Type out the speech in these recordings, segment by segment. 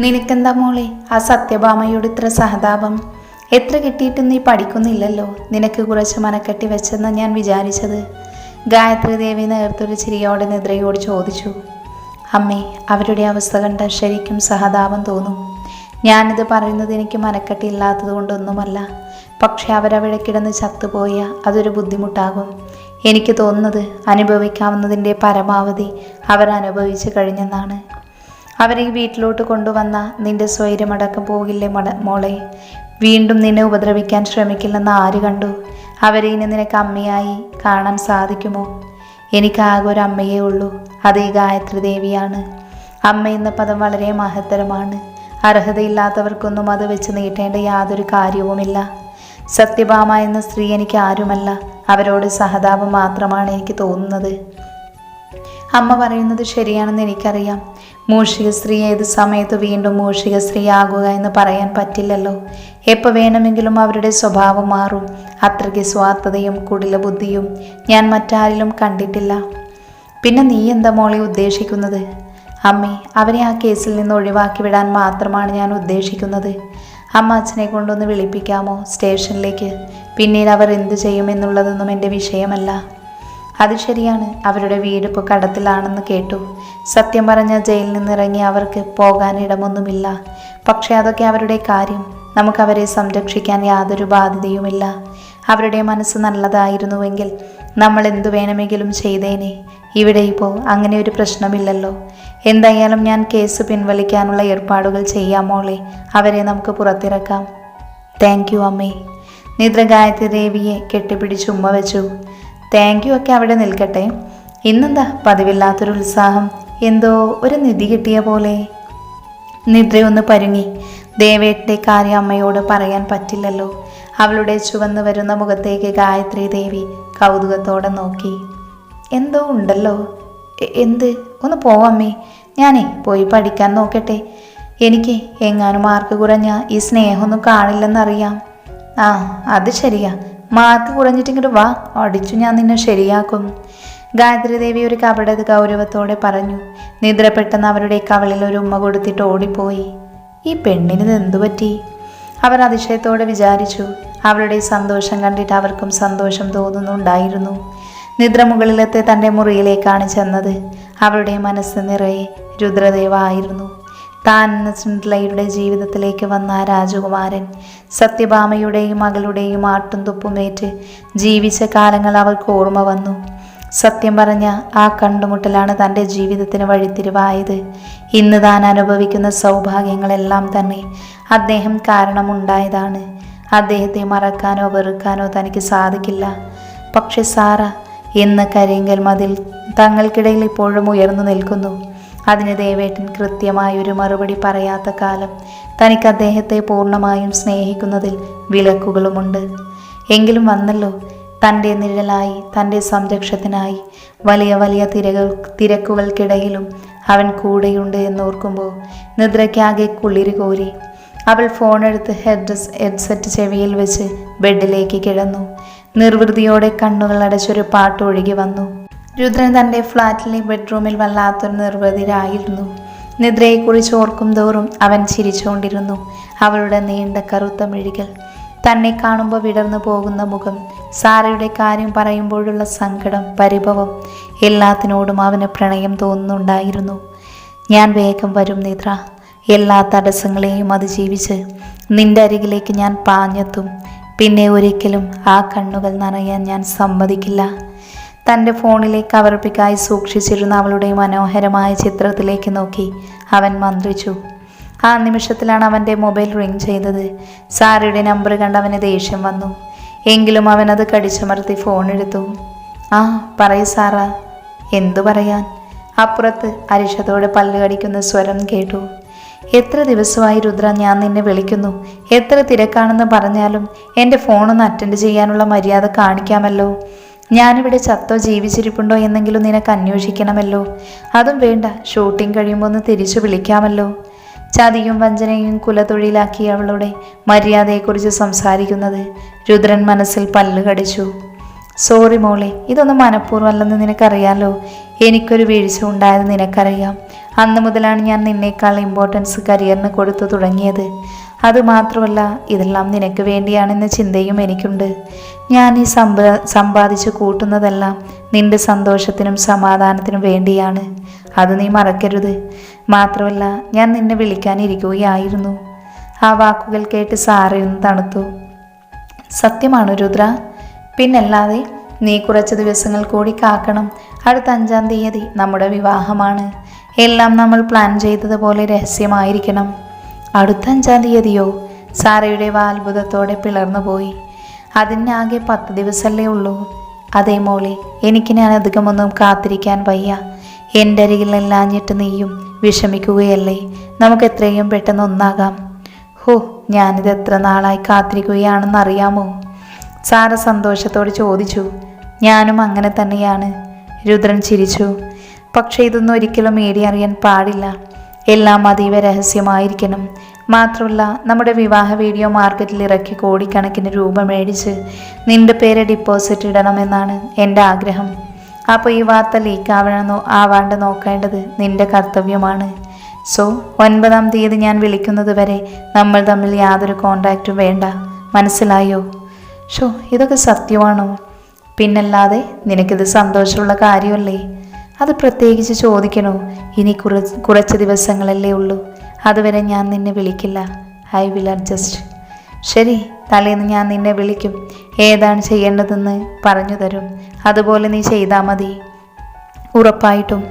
നിനക്കെന്താ മോളെ ആ സത്യഭാമയോട് ഇത്ര സഹതാപം? എത്ര കിട്ടിയിട്ടും നീ പഠിക്കുന്നില്ലല്ലോ. നിനക്ക് കുറച്ച് മനക്കെട്ടി വെച്ചെന്ന് ഞാൻ വിചാരിച്ചത്. ഗായത്രി ദേവി നേർത്തൊരു ചിരിയോടെ നിദ്രയോട് ചോദിച്ചു. അമ്മേ, അവരുടെ അവസ്ഥ കണ്ട ശരിക്കും സഹതാപം തോന്നും. ഞാനിത് പറയുന്നത് എനിക്ക് മനക്കെട്ടി ഇല്ലാത്തത് കൊണ്ടൊന്നുമല്ല. പക്ഷെ അവരവിടെ കിടന്ന് ചത്തുപോയ അതൊരു ബുദ്ധിമുട്ടാകും. എനിക്ക് തോന്നുന്നത് അനുഭവിക്കാവുന്നതിൻ്റെ പരമാവധി അവർ അനുഭവിച്ചു കഴിഞ്ഞെന്നാണ്. അവരെ വീട്ടിലോട്ട് കൊണ്ടുവന്ന നിന്റെ സ്വൈര്യമടക്കം പോകില്ലേ മോളെ? വീണ്ടും നിന്നെ ഉപദ്രവിക്കാൻ ശ്രമിക്കില്ലെന്ന് ആര് കണ്ടു? അവരെ ഇനി നിനക്ക് അമ്മയായി കാണാൻ സാധിക്കുമോ? എനിക്കാകെ ഒരു അമ്മയേ ഉള്ളൂ, അത് ഈ ഗായത്രി ദേവിയാണ്. അമ്മ എന്ന പദം വളരെ മഹത്തരമാണ്. അർഹതയില്ലാത്തവർക്കൊന്നും അത് വെച്ച് നീട്ടേണ്ട യാതൊരു കാര്യവുമില്ല. സത്യഭാമ എന്ന സ്ത്രീ എനിക്ക് ആരുമല്ല. അവരോട് സഹതാപം മാത്രമാണ് എനിക്ക് തോന്നുന്നത്. അമ്മ പറയുന്നത് ശരിയാണെന്ന് എനിക്കറിയാം. മൂഷിക സ്ത്രീ ഏത് സമയത്ത് വീണ്ടും മൂഷിക സ്ത്രീ ആകുക എന്ന് പറയാൻ പറ്റില്ലല്ലോ. എപ്പോൾ വേണമെങ്കിലും അവരുടെ സ്വഭാവം മാറും. അത്രയ്ക്ക് സ്വാർത്ഥതയും കുടില ബുദ്ധിയും ഞാൻ മറ്റാരിലും കണ്ടിട്ടില്ല. പിന്നെ നീ എന്താ മോളെ ഉദ്ദേശിക്കുന്നത്? അമ്മേ, അവരെ ആ കേസിൽ നിന്ന് ഒഴിവാക്കി വിടാൻ മാത്രമാണ് ഞാൻ ഉദ്ദേശിക്കുന്നത്. അമ്മ അച്ഛനെ കൊണ്ടൊന്ന് വിളിപ്പിക്കാമോ സ്റ്റേഷനിലേക്ക്? പിന്നീട് അവർ എന്തു ചെയ്യുമെന്നുള്ളതൊന്നും എൻ്റെ വിഷയമല്ല. അത് ശരിയാണ്, അവരുടെ വീട് ഇപ്പോൾ കടത്തിലാണെന്ന് കേട്ടു. സത്യം പറഞ്ഞ ജയിലിൽ നിന്നിറങ്ങി അവർക്ക് പോകാനിടമൊന്നുമില്ല. പക്ഷെ അതൊക്കെ അവരുടെ കാര്യം. നമുക്കവരെ സംരക്ഷിക്കാൻ യാതൊരു ബാധ്യതയുമില്ല. അവരുടെ മനസ്സ് നല്ലതായിരുന്നുവെങ്കിൽ നമ്മൾ എന്തു വേണമെങ്കിലും ചെയ്തേനെ. ഇവിടെ ഇപ്പോൾ അങ്ങനെ ഒരു പ്രശ്നമില്ലല്ലോ. എന്തായാലും ഞാൻ കേസ് പിൻവലിക്കാനുള്ള ഏർപ്പാടുകൾ ചെയ്യാം മോളെ. അവരെ നമുക്ക് പുറത്തിറക്കാം. താങ്ക് യു അമ്മേ. നിദ്ര ഗായത്രി ദേവിയെ കെട്ടിപ്പിടിച്ച് ഉമ്മ വെച്ചു. താങ്ക് യു ഒക്കെ അവിടെ നിൽക്കട്ടെ. ഇന്നെന്താ പതിവില്ലാത്തൊരു ഉത്സാഹം? എന്തോ ഒരു നിധി കിട്ടിയ പോലെ. നിദ്രയൊന്ന് പരുങ്ങി. ദേവേട്ടൻ്റെ കാര്യം അമ്മയോട് പറയാൻ പറ്റില്ലല്ലോ. അവളുടെ ചുവന്നു വരുന്ന മുഖത്തേക്ക് ഗായത്രി ദേവി കൗതുകത്തോടെ നോക്കി. എന്തോ ഉണ്ടല്ലോ. എന്ത്? ഒന്ന് പോവമ്മേ, ഞാനേ പോയി പഠിക്കാൻ നോക്കട്ടെ. എനിക്ക് എങ്ങാനും മാർക്ക് കുറഞ്ഞ ഈ സ്നേഹമൊന്നും കാണില്ലെന്നറിയാം. ആ, അത് ശരിയാ. മാർക്ക് കുറഞ്ഞിട്ടിങ്ങോട്ട് വാ, അടിച്ചു ഞാൻ നിന്നെ ശരിയാക്കും. ഗായത്രി ദേവി ഒരു കപട ഗൗരവത്തോടെ പറഞ്ഞു. നിദ്ര പെട്ടെന്ന് അവരുടെ കവളിൽ ഒരു ഉമ്മ കൊടുത്തിട്ട് ഓടിപ്പോയി. ഈ പെണ്ണിന് എന്തു പറ്റി? അവർ അതിശയത്തോടെ വിചാരിച്ചു. അവളുടെ സന്തോഷം കണ്ടിട്ട് അവർക്കും സന്തോഷം തോന്നുന്നുണ്ടായിരുന്നു. നിദ്ര മുകളിലത്തെ തൻ്റെ മുറിയിലേക്കാണ് ചെന്നത്. അവളുടെ മനസ്സ് നിറയെ രുദ്രദേവ ആയിരുന്നു. താൻ സിൻഡ്രലയുടെ ജീവിതത്തിലേക്ക് വന്ന രാജകുമാരൻ. സത്യഭാമയുടെയും മകളുടെയും ആട്ടും തുപ്പുമേറ്റ് ജീവിച്ച കാലങ്ങൾ അവൾക്ക് ഓർമ്മ വന്നു. സത്യം പറഞ്ഞ ആ കണ്ടുമുട്ടലാണ് തൻ്റെ ജീവിതത്തിന് വഴിത്തിരിവായത്. ഇന്ന് താൻ അനുഭവിക്കുന്ന സൗഭാഗ്യങ്ങളെല്ലാം തന്നെ അദ്ദേഹം കാരണമുണ്ടായതാണ്. അദ്ദേഹത്തെ മറക്കാനോ വെറുക്കാനോ തനിക്ക് സാധിക്കില്ല. പക്ഷെ സാറ എന്ന കരിങ്കൽ മതിൽ തങ്ങൾക്കിടയിൽ ഇപ്പോഴും ഉയർന്നു നിൽക്കുന്നു. അതിന് ദേവേട്ടൻ കൃത്യമായൊരു മറുപടി പറയാത്ത കാലം തനിക്ക് അദ്ദേഹത്തെ പൂർണ്ണമായും സ്നേഹിക്കുന്നതിൽ വിലക്കുകളുമുണ്ട്. എങ്കിലും വന്നല്ലോ. തൻ്റെ നിഴലായി, തൻ്റെ സംരക്ഷണത്തിനായി വലിയ വലിയ തിരക്കുകൾക്കിടയിലും അവൻ കൂടെയുണ്ട് എന്നോർക്കുമ്പോൾ നിദ്രയ്ക്കാകെ കുളിര് കോരി. അവൾ ഫോണെടുത്ത് ഹെഡ്സെറ്റ് ചെവിയിൽ വെച്ച് ബെഡിലേക്ക് കിടന്നു. നിർവൃതിയോടെ കണ്ണുകൾ അടച്ചൊരു പാട്ട് ഒഴുകി വന്നു. രുദ്രൻ തൻ്റെ ഫ്ലാറ്റിലെ ബെഡ്റൂമിൽ വല്ലാത്തൊരു നിർവൃതിയിലായിരുന്നു. നിദ്രയെക്കുറിച്ച് ഓർക്കും തോറും അവൻ ചിരിച്ചുകൊണ്ടിരുന്നു. അവളുടെ നീണ്ട കറുത്ത മിഴികൾ, തന്നെ കാണുമ്പോൾ വിടർന്നു പോകുന്ന മുഖം, സാറയുടെ കാര്യം പറയുമ്പോഴുള്ള സങ്കടം, പരിഭവം, എല്ലാത്തിനോടും അവന് പ്രണയം തോന്നുന്നുണ്ടായിരുന്നു. ഞാൻ വേഗം വരും നിദ്ര. എല്ലാ തടസ്സങ്ങളെയും അതിജീവിച്ച് നിന്റെ അരികിലേക്ക് ഞാൻ പാഞ്ഞെത്തും. പിന്നെ ഒരിക്കലും ആ കണ്ണുകൾ നനയാൻ ഞാൻ സമ്മതിക്കില്ല. തൻ്റെ ഫോണിലെ കവർപ്പിക്കായി സൂക്ഷിച്ചിരുന്ന അവളുടെ മനോഹരമായ ചിത്രത്തിലേക്ക് നോക്കി അവൻ മന്ത്രിച്ചു. ആ നിമിഷത്തിലാണ് അവൻ്റെ മൊബൈൽ റിങ് ചെയ്തത്. സാറയുടെ നമ്പർ കണ്ട് അവന് ദേഷ്യം വന്നു. എങ്കിലും അവനത് കടിച്ചമർത്തി ഫോണെടുത്തു. ആ, പറയൂ സാറ. എന്തു പറയാൻ? അപ്പുറത്ത് അരിശത്തോടെ പല്ല് കടിക്കുന്ന സ്വരം കേട്ടു. എത്ര ദിവസമായി രുദ്ര ഞാൻ നിന്നെ വിളിക്കുന്നു. എത്ര തിരക്കാണെന്ന് പറഞ്ഞാലും എൻ്റെ ഫോണൊന്ന് അറ്റൻഡ് ചെയ്യാനുള്ള മര്യാദ കാണിക്കാമല്ലോ. ഞാനിവിടെ ചത്തോ ജീവിച്ചിരിപ്പുണ്ടോ എന്നെങ്കിലും നിനക്ക് അന്വേഷിക്കണമല്ലോ. അതും വേണ്ട, ഷൂട്ടിംഗ് കഴിയുമ്പോൾ ഒന്ന് തിരിച്ചു വിളിക്കാമല്ലോ. ചതിയും വഞ്ചനയും കുലതൊഴിലാക്കി അവളുടെ മര്യാദയെക്കുറിച്ച് സംസാരിക്കുന്നത് രുദ്രൻ മനസ്സിൽ പല്ല് കടിച്ചു. സോറി മോളെ, ഇതൊന്നും മനഃപൂർവ്വമല്ലെന്ന് നിനക്കറിയാലോ. എനിക്കൊരു വീഴ്ച ഉണ്ടായത് നിനക്കറിയാം. അന്ന് മുതലാണ് ഞാൻ നിന്നേക്കാൾ ഇമ്പോർട്ടൻസ് കരിയറിന് കൊടുത്തു തുടങ്ങിയത്. അതുമാത്രമല്ല, ഇതെല്ലാം നിനക്ക് വേണ്ടിയാണെന്ന ചിന്തയും എനിക്കുണ്ട്. ഞാൻ ഈ സമ്പാദിച്ചു കൂട്ടുന്നതെല്ലാം നിന്റെ സന്തോഷത്തിനും സമാധാനത്തിനും വേണ്ടിയാണ്. അത് നീ മറക്കരുത്. മാത്രമല്ല, ഞാൻ നിന്നെ വിളിക്കാനിരിക്കുകയായിരുന്നു. ആ വാക്കുകൾ കേട്ട് സാറയൊന്ന് തണുത്തു. സത്യമാണോ രുദ്ര? പിന്നല്ലാതെ. നീ കുറച്ച് ദിവസങ്ങൾ കൂടി കാക്കണം. അടുത്ത 5-ാം തീയതി നമ്മുടെ വിവാഹമാണ്. എല്ലാം നമ്മൾ പ്ലാൻ ചെയ്തതുപോലെ രഹസ്യമായിരിക്കണം. അടുത്ത 5-ാം തീയതിയോ? സാറയുടെ അത്ഭുതത്തോടെ പിളർന്നുപോയി. അതിനാകെ 10 ദിവസമല്ലേ ഉള്ളൂ. അതേ മോളെ, എനിക്ക് ഞാൻ അധികമൊന്നും കാത്തിരിക്കാൻ വയ്യ. എൻ്റെ അരികിലെല്ലാഞ്ഞിട്ട് നീയും വിഷമിക്കുകയല്ലേ? നമുക്ക് എത്രയും പെട്ടെന്ന് ഒന്നാകാം. ഹോ, ഞാനിത് എത്ര നാളായി കാത്തിരിക്കുകയാണെന്നറിയാമോ? സാറ സന്തോഷത്തോടെ ചോദിച്ചു. ഞാനും അങ്ങനെ തന്നെയാണ്. രുദ്രൻ ചിരിച്ചു. പക്ഷേ ഇതൊന്നും ഒരിക്കലും മീഡിയ അറിയാൻ പാടില്ല. എല്ലാം അതീവ രഹസ്യമായിരിക്കണം. മാത്രമല്ല, നമ്മുടെ വിവാഹ വീഡിയോ മാർക്കറ്റിൽ ഇറക്കി കോടിക്കണക്കിന് രൂപ മേടിച്ച് നിന്റെ പേര് ഡിപ്പോസിറ്റ് ഇടണമെന്നാണ് എൻ്റെ ആഗ്രഹം. അപ്പോൾ ഈ വാർത്ത ആവാണ്ട് നോക്കേണ്ടത് നിന്റെ കർത്തവ്യമാണ്. സോ 9-ാം തീയതി ഞാൻ വിളിക്കുന്നത് വരെ നമ്മൾ തമ്മിൽ യാതൊരു കോണ്ടാക്റ്റും വേണ്ട. മനസ്സിലായോ? ഷോ, ഇതൊക്കെ സത്യമാണോ? പിന്നല്ലാതെ. നിനക്കിത് സന്തോഷമുള്ള കാര്യമല്ലേ? അത് പ്രത്യേകിച്ച് ചോദിക്കണോ? ഇനി കുറച്ച് ദിവസങ്ങളല്ലേ ഉള്ളൂ. അതുവരെ ഞാൻ നിന്നെ വിളിക്കില്ല. I will adjust. ശരി, തലേന്ന് ഞാൻ നിന്നെ വിളിക്കും. ഏതാണ് ചെയ്യേണ്ടതെന്ന് പറഞ്ഞു തരും. അതുപോലെ നീ ചെയ്താൽ മതി. ഉറപ്പായിട്ടും.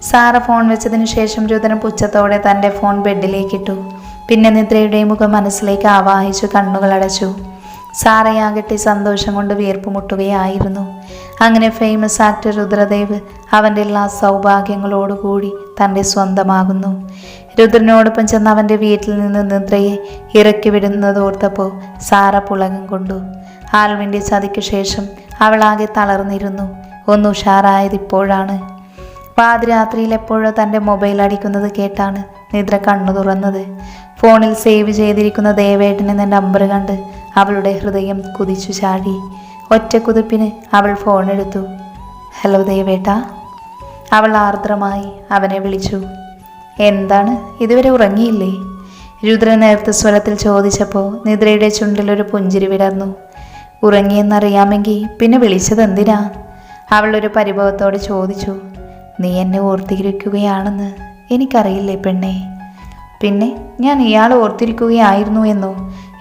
സാറ ഫോൺ വെച്ചതിന് ശേഷം രുദ്രൻ പുച്ഛത്തോടെ തൻ്റെ ഫോൺ ബെഡിലേക്കിട്ടു. പിന്നെ നിദ്രയുടെ മുഖം മനസ്സിലേക്ക് ആവാഹിച്ചു കണ്ണുകൾ അടച്ചു. സാറയാകട്ടെ സന്തോഷം കൊണ്ട് വീർപ്പ് മുട്ടുകയായിരുന്നു. അങ്ങനെ ഫേമസ് ആക്ടർ രുദ്രദേവ് അവൻ്റെ എല്ലാ സൗഭാഗ്യങ്ങളോടുകൂടി തൻ്റെ സ്വന്തമാകുന്നു. രുദ്രനോടൊപ്പം ചെന്ന് അവൻ്റെ വീട്ടിൽ നിന്ന് നിദ്രയെ ഇറക്കി വിടുന്നതോർത്തപ്പോൾ സാറ പുളകം കൊണ്ടു. ആൽവിൻ്റെ ചതിക്കു ശേഷം അവളാകെ തളർന്നിരുന്നു. ഒന്ന് ഉഷാറായത് ഇപ്പോഴാണ്. പാതിരാത്രിയിൽ എപ്പോഴോ തൻ്റെ മൊബൈൽ അടിക്കുന്നത് കേട്ടാണ് നിദ്ര കണ്ണു തുറന്നത്. ഫോണിൽ സേവ് ചെയ്തിരിക്കുന്ന ദേവേട്ടനെന്ന നമ്പർ കണ്ട് അവളുടെ ഹൃദയം കുതിച്ചു ചാടി. ഒറ്റ കുതിപ്പിന് അവൾ ഫോണെടുത്തു. ഹലോ ദേവേട്ട. അവൾ ആർദ്രമായി അവനെ വിളിച്ചു. എന്താണ്, ഇതുവരെ ഉറങ്ങിയില്ലേ? രുദ്ര നേർത്ത സ്വരത്തിൽ ചോദിച്ചപ്പോൾ നിദ്രയുടെ ചുണ്ടിലൊരു പുഞ്ചിരി വിടർന്നു. ഉറങ്ങിയെന്നറിയാമെങ്കിൽ പിന്നെ വിളിച്ചതെന്തിനാ? അവളൊരു പരിഭവത്തോടെ ചോദിച്ചു. നീ എന്നെ ഓർത്തിരിക്കുകയാണെന്ന് എനിക്കറിയില്ലേ പെണ്ണേ? പിന്നെ ഞാൻ ഇയാൾ ഓർത്തിരിക്കുകയായിരുന്നു എന്നോ?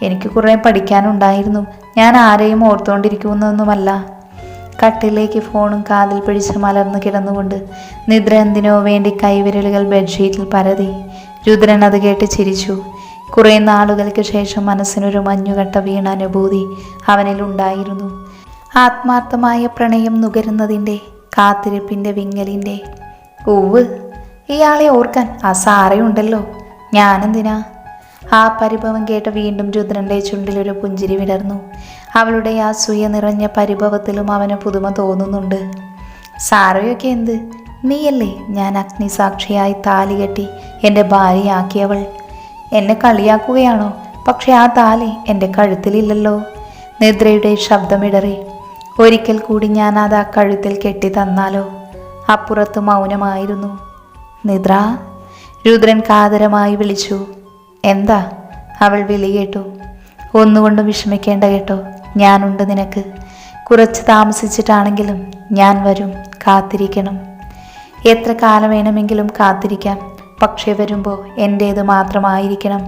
എനിക്ക് കുറേ പഠിക്കാനുണ്ടായിരുന്നു. ഞാൻ ആരെയും ഓർത്തുകൊണ്ടിരിക്കുന്നൊന്നുമല്ല. കട്ടിലേക്ക് ഫോണും കാതിൽ പിടിച്ച് മലർന്നു കിടന്നുകൊണ്ട് നിദ്ര എന്തിനോ വേണ്ടി കൈവിരലുകൾ ബെഡ്ഷീറ്റിൽ പരതി. രുദ്രൻ അത് കേട്ട് ചിരിച്ചു. കുറേ നാളുകൾക്ക് ശേഷം മനസ്സിനൊരു മഞ്ഞുകട്ട വീണ അനുഭൂതി അവനിലുണ്ടായിരുന്നു. ആത്മാർത്ഥമായ പ്രണയം നുകരുന്നതിൻ്റെ, കാത്തിരിപ്പിൻ്റെ, വിങ്ങലിൻ്റെ. ഉവ്, ഇയാളെ ഓർക്കാൻ ആ സാറയുണ്ടല്ലോ. ഞാനെന്തിനാ? ആ പരിഭവം കേട്ട് വീണ്ടും രുദ്രൻ്റെ ചുണ്ടിലൊരു പുഞ്ചിരി വിടർന്നു. അവളുടെ ആ സൂയ നിറഞ്ഞ പരിഭവത്തിലും അവന് പുതുമ തോന്നുന്നുണ്ട്. സാറയൊക്കെ എന്ത്? നീയല്ലേ ഞാൻ അഗ്നിസാക്ഷിയായി താലി കെട്ടി എൻ്റെ ഭാര്യയാക്കിയവൾ. എന്നെ കളിയാക്കുകയാണോ? പക്ഷെ ആ താലി എൻ്റെ കഴുത്തിലില്ലല്ലോ. നിദ്രയുടെ ശബ്ദമിടറി. ഒരിക്കൽ കൂടി ഞാൻ അത് ആ കഴുത്തിൽ കെട്ടി തന്നാലോ? അപ്പുറത്ത് മൗനമായിരുന്നു. നിദ്ര. രുദ്രൻ കാതരമായി വിളിച്ചു. എന്താ? അവൾ വിളി കേട്ടു. ഒന്നുകൊണ്ടും വിഷമിക്കേണ്ട കേട്ടോ, ഞാനുണ്ട് നിനക്ക്. കുറച്ച് താമസിച്ചിട്ടാണെങ്കിലും ഞാൻ വരും. കാത്തിരിക്കണം. എത്ര കാലം വേണമെങ്കിലും കാത്തിരിക്കാം. പക്ഷേ വരുമ്പോൾ എൻ്റേത് മാത്രമായിരിക്കണം.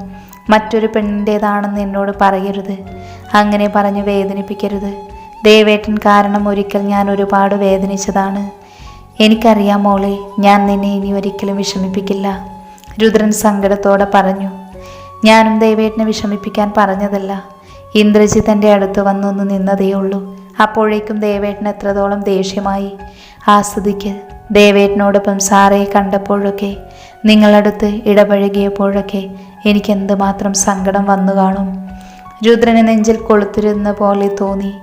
മറ്റൊരു പെണ്ണിൻ്റേതാണെന്ന് എന്നോട് പറയരുത്. അങ്ങനെ പറഞ്ഞ് വേദനിപ്പിക്കരുത്. ദേവേട്ടൻ കാരണം ഒരിക്കൽ ഞാൻ ഒരുപാട് വേദനിച്ചതാണ്. എനിക്കറിയാം മോളെ, ഞാൻ നിന്നെ ഇനി ഒരിക്കലും വിഷമിപ്പിക്കില്ല. രുദ്രൻ സങ്കടത്തോടെ പറഞ്ഞു. ഞാനും ദേവേട്ടനെ വിഷമിപ്പിക്കാൻ പറഞ്ഞതല്ല. ഇന്ദ്രജിത്ത് എൻ്റെ അടുത്ത് വന്നൊന്ന് നിന്നതേയുള്ളൂ. അപ്പോഴേക്കും ദേവേട്ടൻ എത്രത്തോളം ദേഷ്യമായി. ആ സ്ഥിതിക്ക് ദേവേട്ടനോടൊപ്പം സാറയെ കണ്ടപ്പോഴൊക്കെ, നിങ്ങളടുത്ത് ഇടപഴകിയപ്പോഴൊക്കെ എനിക്ക് എന്തുമാത്രം സങ്കടം വന്നു കാണും. രുദ്രന് നെഞ്ചിൽ കൊളുത്തിരുന്ന പോലെ തോന്നി.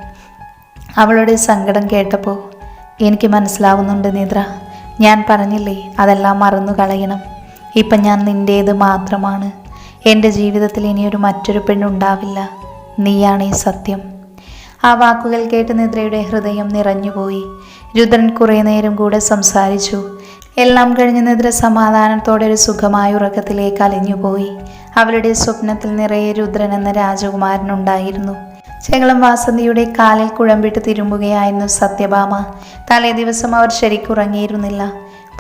അവളുടെ സങ്കടം കേട്ടപ്പോൾ എനിക്ക് മനസ്സിലാവുന്നുണ്ട് നിദ്ര. ഞാൻ പറഞ്ഞില്ലേ, അതെല്ലാം മറന്നു കളയണം. ഇപ്പം ഞാൻ നിൻ്റേത് മാത്രമാണ്. എൻ്റെ ജീവിതത്തിൽ ഇനിയൊരു മറ്റൊരു പെണ്ണുണ്ടാവില്ല. നീയാണ് ഈ സത്യം. ആ വാക്കുകൾ കേട്ട് നിദ്രയുടെ ഹൃദയം നിറഞ്ഞുപോയി. രുദ്രൻ കുറേ നേരം കൂടെ സംസാരിച്ചു. എല്ലാം കഴിഞ്ഞ് നിദ്ര സമാധാനത്തോടെ ഒരു സുഖമായ ഉറക്കത്തിലേക്ക് അലിഞ്ഞുപോയി. അവളുടെ സ്വപ്നത്തിൽ നിറയെ രുദ്രൻ എന്ന രാജകുമാരനുണ്ടായിരുന്നു. ചെകളം വാസന്തിയുടെ കാലിൽ കുഴമ്പിട്ട് തിരുമ്പുകയായിരുന്നു സത്യഭാമ. തലേ ദിവസം അവർ ശരിക്കുറങ്ങിയിരുന്നില്ല.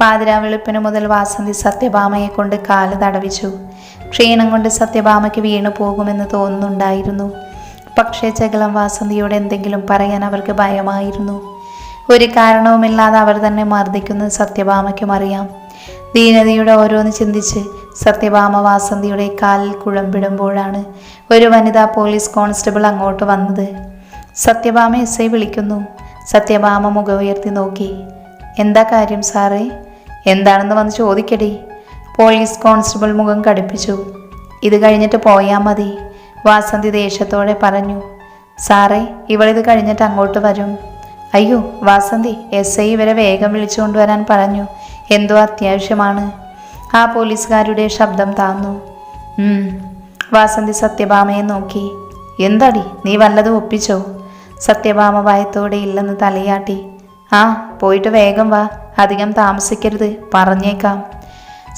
പാതിരാ വെളുപ്പിന് മുതൽ വാസന്തി സത്യഭാമയെ കൊണ്ട് കാല് തടവിച്ചു. ക്ഷീണം കൊണ്ട് സത്യഭാമയ്ക്ക് വീണു പോകുമെന്ന് തോന്നുന്നുണ്ടായിരുന്നു. പക്ഷേ ചെകളം വാസന്തിയോട് എന്തെങ്കിലും പറയാൻ അവർക്ക് ഭയമായിരുന്നു. ഒരു കാരണവുമില്ലാതെ അവർ തന്നെ മർദ്ദിക്കുന്നത് സത്യഭാമയ്ക്കും അറിയാം. ദീനതയുടെ ഓരോന്ന് ചിന്തിച്ച് സത്യഭാമ വാസന്തിയുടെ കാലിൽ കുഴമ്പിടുമ്പോഴാണ് ഒരു വനിതാ പോലീസ് കോൺസ്റ്റബിൾ അങ്ങോട്ട് വന്നത്. സത്യഭാമ എസ് ഐ വിളിക്കുന്നു. സത്യഭാമ മുഖം ഉയർത്തി നോക്കി. എന്താ കാര്യം സാറേ? എന്താണെന്ന് വന്ന് ചോദിക്കടി. പോലീസ് കോൺസ്റ്റബിൾ മുഖം കടുപ്പിച്ചു. ഇത് കഴിഞ്ഞിട്ട് പോയാൽ മതി, വാസന്തി ദേഷ്യത്തോടെ പറഞ്ഞു. സാറേ, ഇവളിത് കഴിഞ്ഞിട്ട് അങ്ങോട്ട് വരും. അയ്യോ വാസന്തി, എസ് ഐ ഇവരെ വേഗം വിളിച്ചുകൊണ്ടുവരാൻ പറഞ്ഞു, എന്തോ അത്യാവശ്യമാണ്. ആ പോലീസുകാരുടെ ശബ്ദം താന്നു. വാസന്തി സത്യഭാമയെ നോക്കി. എന്താടി, നീ വല്ലതും ഒപ്പിച്ചോ? സത്യഭാമ ഭയത്തോടെ ഇല്ലെന്ന് തലയാട്ടി. ആ, പോയിട്ട് വേഗം വാ, അധികം താമസിക്കരുത്, പറഞ്ഞേക്കാം.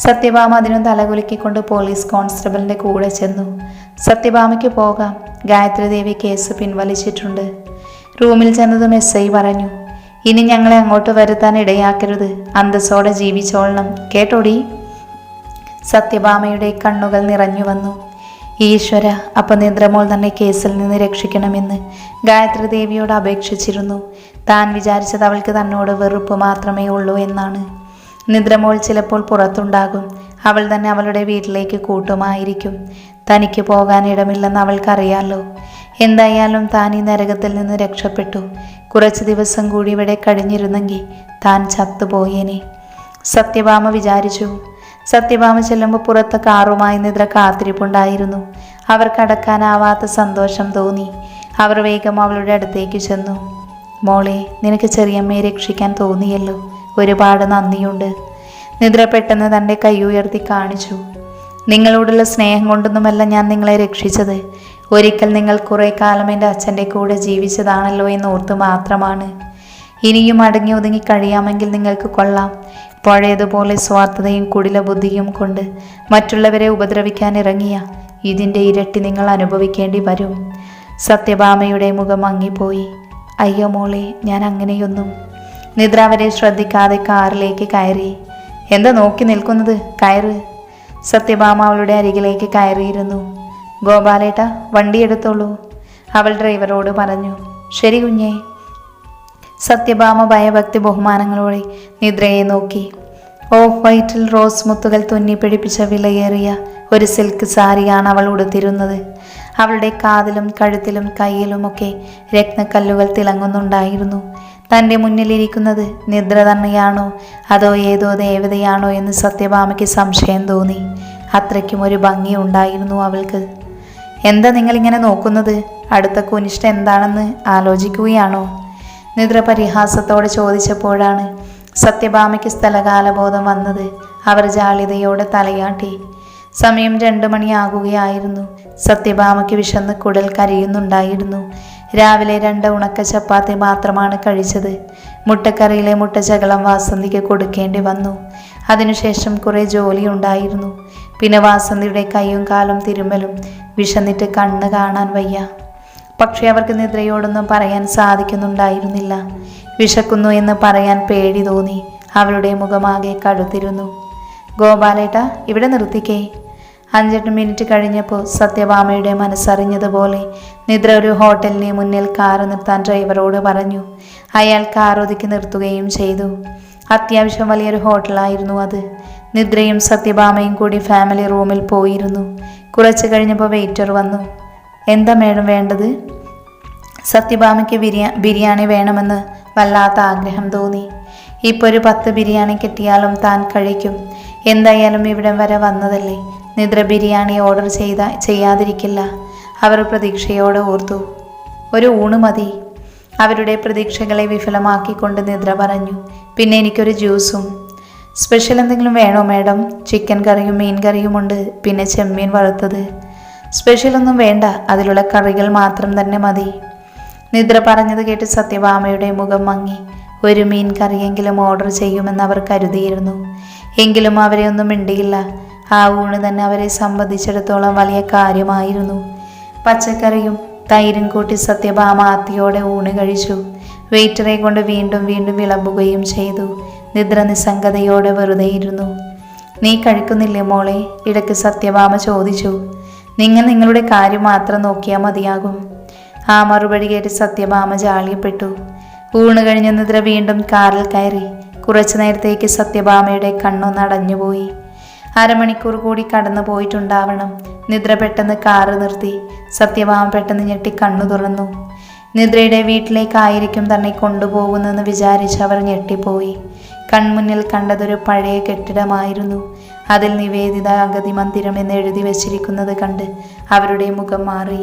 സത്യഭാമ അതിനും തലകുലുക്കിക്കൊണ്ട് പോലീസ് കോൺസ്റ്റബിളിൻ്റെ കൂടെ ചെന്നു. സത്യഭാമയ്ക്ക് പോകാം, ഗായത്രി ദേവി കേസ് പിൻവലിച്ചിട്ടുണ്ട്. റൂമിൽ ചെന്നതും എസ് ഐ പറഞ്ഞു. ഇനി ഞങ്ങളെ അങ്ങോട്ട് വരുത്താൻ ഇടയാക്കരുത്, അന്തസ്സോടെ ജീവിച്ചോളണം, കേട്ടോടി. സത്യഭാമയുടെ കണ്ണുകൾ നിറഞ്ഞു വന്നു. ഈശ്വര, അപ്പം നിദ്രമോൾ തന്നെ കേസിൽ നിന്ന് രക്ഷിക്കണമെന്ന് ഗായത്രി ദേവിയോട് അപേക്ഷിച്ചിരുന്നു. താൻ വിചാരിച്ചത് അവൾക്ക് തന്നോട് വെറുപ്പ് മാത്രമേ ഉള്ളൂ എന്നാണ്. നിദ്രമോൾ ചിലപ്പോൾ പുറത്തുണ്ടാകും. അവൾ തന്നെ അവളുടെ വീട്ടിലേക്ക് കൂട്ടുമായിരിക്കും. തനിക്ക് പോകാൻ ഇടമില്ലെന്ന് അവൾക്കറിയാലോ. എന്തായാലും താൻ ഈ നരകത്തിൽ നിന്ന് രക്ഷപ്പെട്ടു. കുറച്ച് ദിവസം കൂടി ഇവിടെ കഴിഞ്ഞിരുന്നെങ്കിൽ താൻ ചത്തുപോയേനെ, സത്യഭാമ വിചാരിച്ചു. സത്യഭാമ ചെല്ലുമ്പോൾ പുറത്ത് കാറുമായി നിദ്ര കാത്തിരിപ്പുണ്ടായിരുന്നു. അവർക്ക് അടക്കാനാവാത്ത സന്തോഷം തോന്നി. അവർ വേഗം അവളുടെ അടുത്തേക്ക് ചെന്നു. മോളെ, നിനക്ക് ചെറിയമ്മയെ രക്ഷിക്കാൻ തോന്നിയല്ലോ, ഒരുപാട് നന്ദിയുണ്ട്. നിദ്ര പെട്ടെന്ന് തൻ്റെ കൈ ഉയർത്തി കാണിച്ചു. നിങ്ങളോടുള്ള സ്നേഹം കൊണ്ടൊന്നുമല്ല ഞാൻ നിങ്ങളെ രക്ഷിച്ചത്. ഒരിക്കൽ നിങ്ങൾ കുറേ കാലം എൻ്റെ അച്ഛൻ്റെ കൂടെ ജീവിച്ചതാണല്ലോ എന്നോർത്ത് മാത്രമാണ്. ഇനിയും അടങ്ങി ഒതുങ്ങി കഴിയാമെങ്കിൽ നിങ്ങൾക്ക് കൊള്ളാം. പഴയതുപോലെ സ്വാർത്ഥതയും കുടില ബുദ്ധിയും കൊണ്ട് മറ്റുള്ളവരെ ഉപദ്രവിക്കാൻ ഇറങ്ങിയ ഇതിൻ്റെ ഇരട്ടി നിങ്ങൾ അനുഭവിക്കേണ്ടി വരും. സത്യഭാമയുടെ മുഖം മങ്ങിപ്പോയി. അയ്യോ മോളെ, ഞാൻ അങ്ങനെയൊന്നും. നിദ്ര അവരെ ശ്രദ്ധിക്കാതെ കാറിലേക്ക് കയറി. എന്താ നോക്കി നിൽക്കുന്നത്, കയറ്. സത്യഭാമ അവളുടെ അരികിലേക്ക് കയറിയിരുന്നു. ഗോപാലേട്ട, വണ്ടി എടുത്തോളൂ, അവൾ ഡ്രൈവറോട് പറഞ്ഞു. ശരി കുഞ്ഞേ. സത്യഭാമ ഭയഭക്തി ബഹുമാനങ്ങളോടെ നിദ്രയെ നോക്കി. ഓഫ് വൈറ്റിൽ റോസ് മുത്തുകൾ തുന്നി പിടിപ്പിച്ച വിലയേറിയ ഒരു സിൽക്ക് സാരിയാണ് അവൾ ഉടുത്തിരുന്നത്. അവളുടെ കാതിലും കഴുത്തിലും കയ്യിലുമൊക്കെ രത്നക്കല്ലുകൾ തിളങ്ങുന്നുണ്ടായിരുന്നു. തൻ്റെ മുന്നിലിരിക്കുന്നത് നിദ്ര തന്നെയാണോ അതോ ഏതോ ദേവതയാണോ എന്ന് സത്യഭാമയ്ക്ക് സംശയം തോന്നി. അത്രയ്ക്കും ഒരു ഭംഗി ഉണ്ടായിരുന്നു അവൾക്ക്. എന്താ നിങ്ങളിങ്ങനെ നോക്കുന്നത്? അടുത്ത കുനിഷ്ഠ എന്താണെന്ന് ആലോചിക്കുകയാണോ? നിദ്ര പരിഹാസത്തോടെ ചോദിച്ചപ്പോഴാണ് സത്യഭാമയ്ക്ക് സ്ഥലകാലബോധം വന്നത്. അവർ ജാള്യതയോടെ തലയാട്ടി. സമയം 2 മണിയാകുകയായിരുന്നു. സത്യഭാമയ്ക്ക് വിശന്ന് കുടൽ കരയുന്നുണ്ടായിരുന്നു. രാവിലെ 2 ഉണക്ക ചപ്പാത്തി മാത്രമാണ് കഴിച്ചത്. മുട്ടക്കറിയിലെ മുട്ടച്ചകളം വാസന്തിക്ക് കൊടുക്കേണ്ടി വന്നു. അതിനുശേഷം കുറേ ജോലി ഉണ്ടായിരുന്നു. പിന്നെ വാസന്തിയുടെ കൈയും കാലും തിരുമ്മലും വിശന്നിട്ട് കണ്ണ് കാണാൻ വയ്യ. പക്ഷേ അവർക്ക് നിദ്രയോടൊന്നും പറയാൻ സാധിക്കുന്നുണ്ടായിരുന്നില്ല. വിശക്കുന്നു എന്ന് പറയാൻ പേടി തോന്നി. അവളുടെ മുഖമാകെ കടുത്തിരുന്നു. ഗോപാലേട്ട, ഇവിടെ നിർത്തിക്കേ. 5-8 മിനിറ്റ് കഴിഞ്ഞപ്പോൾ സത്യഭാമയുടെ മനസ്സറിഞ്ഞതുപോലെ നിദ്ര ഒരു ഹോട്ടലിന് മുന്നിൽ കാറ് നിർത്താൻ ഡ്രൈവറോട് പറഞ്ഞു. അയാൾ കാർ ഒതുക്കി നിർത്തുകയും ചെയ്തു. അത്യാവശ്യം വലിയൊരു ഹോട്ടലായിരുന്നു അത്. നിദ്രയും സത്യഭാമയും കൂടി ഫാമിലി റൂമിൽ പോയിരുന്നു. കുറച്ച് കഴിഞ്ഞപ്പോൾ വെയിറ്റർ വന്നു. എന്താ മേഡം വേണ്ടത്? സത്യഭാമയ്ക്ക് ബിരിയാണി വേണമെന്ന് വല്ലാത്ത ആഗ്രഹം തോന്നി. ഇപ്പോൾ ഒരു 10 ബിരിയാണി കിട്ടിയാലും താൻ കഴിക്കും. എന്തായാലും ഇവിടം വരെ വന്നതല്ലേ, നിദ്ര ബിരിയാണി ഓർഡർ ചെയ്യാതിരിക്കില്ല. അവർ പ്രതീക്ഷയോടെ ഓർത്തു. ഒരു ഊണ് മതി. അവരുടെ പ്രതീക്ഷകളെ വിഫലമാക്കിക്കൊണ്ട് നിദ്ര പറഞ്ഞു. പിന്നെ എനിക്കൊരു ജ്യൂസും. സ്പെഷ്യൽ എന്തെങ്കിലും വേണോ മേഡം? ചിക്കൻ കറിയും മീൻ കറിയുമുണ്ട്, പിന്നെ ചെമ്മീൻ വറുത്തത്. സ്പെഷ്യലൊന്നും വേണ്ട, അതിലുള്ള കറികൾ മാത്രം തന്നെ മതി. നിദ്ര പറഞ്ഞത് കേട്ട് സത്യഭാമയുടെ മുഖം മങ്ങി. ഒരു മീൻ കറിയെങ്കിലും ഓർഡർ ചെയ്യുമെന്ന് അവർ കരുതിയിരുന്നു. എങ്കിലും അവരെ ഒന്നും മിണ്ടിയില്ല. ആ ഊണ് തന്നെ അവരെ സംബന്ധിച്ചിടത്തോളം വലിയ കാര്യമായിരുന്നു. പച്ചക്കറിയും തൈരും കൂട്ടി സത്യഭാമ ആത്തിയോടെ ഊണ് കഴിച്ചു. വെയിറ്ററെ കൊണ്ട് വീണ്ടും വീണ്ടും വിളമ്പുകയും ചെയ്തു. നിദ്ര നിസ്സംഗതയോടെ വെറുതെ ഇരുന്നു. നീ കഴിക്കുന്നില്ലേ മോളെ? ഇടയ്ക്ക് സത്യഭാമ ചോദിച്ചു. നിങ്ങൾ നിങ്ങളുടെ കാര്യം മാത്രം നോക്കിയാൽ മതിയാകും. ആ മറുപടി കേട്ട് സത്യഭാമ ജാള്യപ്പെട്ടു. ഊണ് കഴിഞ്ഞ നിദ്ര വീണ്ടും കാറിൽ കയറി. കുറച്ചു നേരത്തേക്ക് സത്യഭാമയുടെ കണ്ണൊന്നടഞ്ഞുപോയി. അരമണിക്കൂർ കൂടി കടന്നു പോയിട്ടുണ്ടാവണം. നിദ്ര പെട്ടെന്ന് കാറ് നിർത്തി. സത്യഭാമ പെട്ടെന്ന് ഞെട്ടി കണ്ണു തുറന്നു. നിദ്രയുടെ വീട്ടിലേക്കായിരിക്കും തന്നെ കൊണ്ടുപോകുന്നെന്ന് വിചാരിച്ച് അവർ ഞെട്ടിപ്പോയി. കൺമുന്നിൽ കണ്ടതൊരു പഴയ കെട്ടിടമായിരുന്നു. അതിൽ നിവേദിത അഗതി മന്ദിരം എന്ന് എഴുതി വച്ചിരിക്കുന്നത് കണ്ട് അവരുടെ മുഖം മാറി.